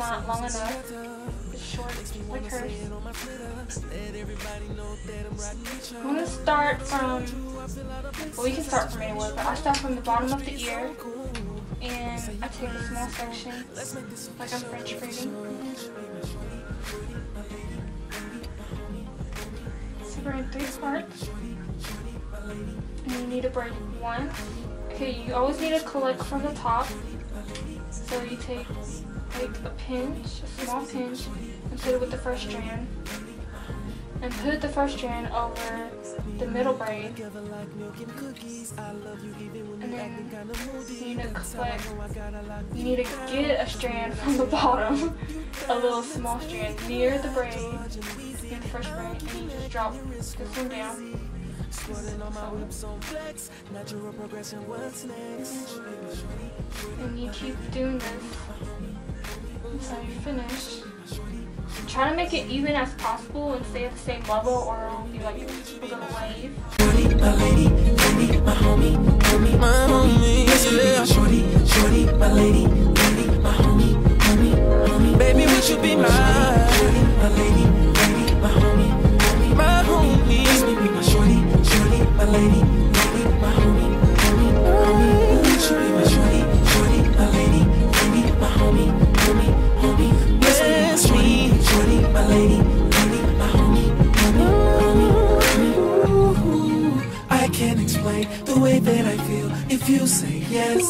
not long enough. It's short, like hers. I'm gonna start from, well, we can start from anywhere, but I start from the bottom of the ear, and I take a small section, like I'm French braiding. Separate in 3 parts, and you need to braid 1. Okay, you always need to collect from the top. So you take like a pinch, a small pinch, and put it with the first strand. And put the first strand over the middle braid. And then you need to collect, you need to get a strand from the bottom, a little small strand near the braid, near the first braid, and you just drop this one down. And you keep doing this until you finish. Try to make it even as possible and stay at the same level, or it'll be like a little wave. Shorty, my lady, my homie, my homie. Shorty, my lady, my homie, baby, would you be mine? Shorty, my lady, my homie, my homie. Yes, baby, my shorty, my lady, my homie, would you be my shorty, my lady, my homie, yes, baby, my shorty, my lady, my homie, I can't explain the way that I feel if you say yes.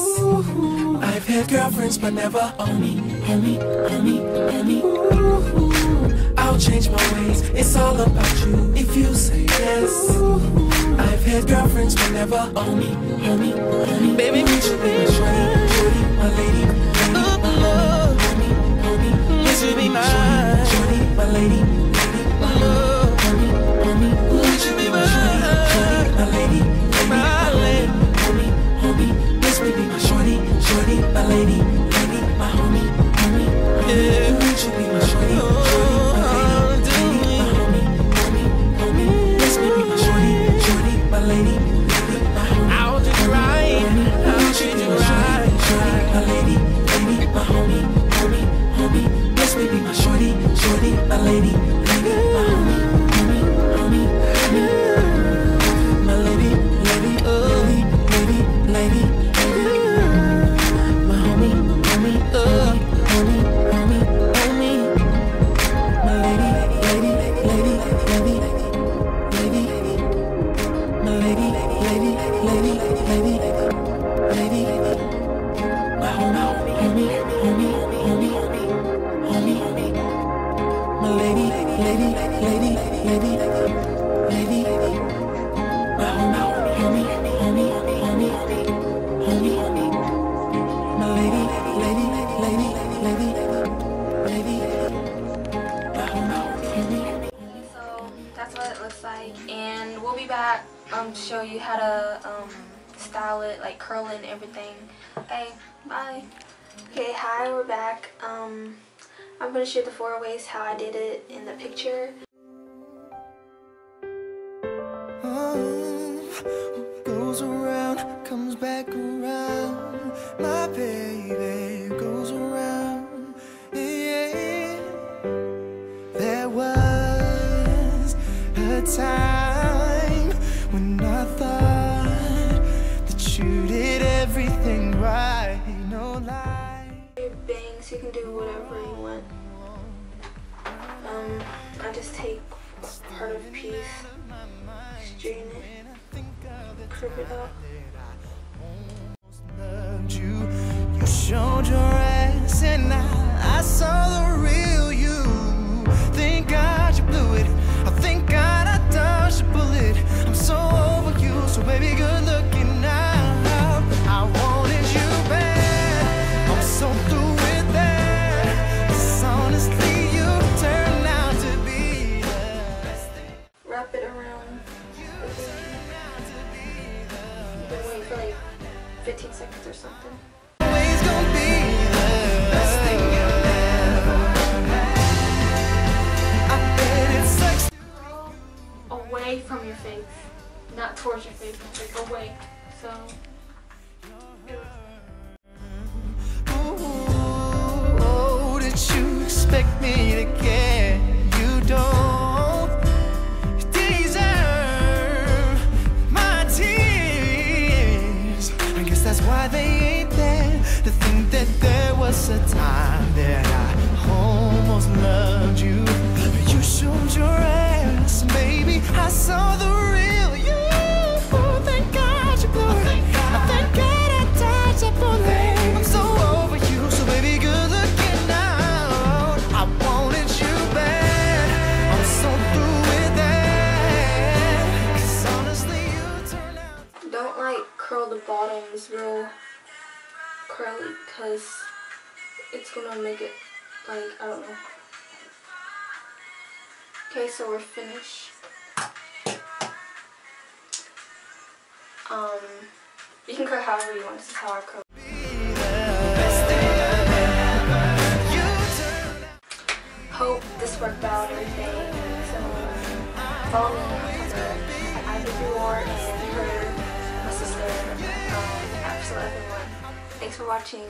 I've had girlfriends but never homie. I'll change my ways, it's all about you if you say yes. I've had girlfriends but never homie. Baby, would you be my shorty, my lady, my homie, would you be mine? Shorty, my lady, my homie, would you be mine? Shorty, my lady, my homie, yes, baby, my shorty, my lady, my homie, yeah, would you be my shorty, my lady, my homie, yes, baby, my shorty, my lady, my homie, I'll treat you right, I'll treat you right, my lady, my homie, yes, baby, my shorty, my lady, my homie, my lady, lady, my homie, my lady, my lady, my homie, my lady, So that's what it looks like, and we'll be back to show you how to style it, like curl it and everything. Okay, bye. Okay, hi, we're back. I'm gonna show the 4 ways how I did it in the picture. Goes around, comes back around. My baby goes around. Yeah. There was a time when I thought that you did everything right. No lie. Your bangs, you can do whatever you want. I just take part of a piece, straighten it, curve it up. You showed your ass and I saw the real you. Thank God you blew it. I thank God I dodged a bullet. I'm so over you, so baby, good looking now. I wanted you bad. I'm so through with that. 'Cause honestly, you turned out to be the best thing. Wrap it around. You can wait for like 15 seconds or something. Always gonna be the best thing you ever had. I bet it sucks. Away from your face, not towards your face, like away. So. Oh, did you expect me to care. You don't deserve my tears. I guess that's why they ain't there. To think that there was a time that I almost loved you. You showed your ass, baby. I saw the real you. Thank God you blew it. Thank God I dodged that bullet. I'm so over you, so baby, good looking out. I wanted you bad. I'm so through with that. 'Cause honestly, you turned out. Don't like curl the bottoms real curly, because it's gonna make it like, I don't know. Okay, so we're finished. You can curl however you want. This is how I curl. Hope this worked out and everything. So follow me on Twitter at IVWar and her, my sister, absolutely everyone. Thanks for watching.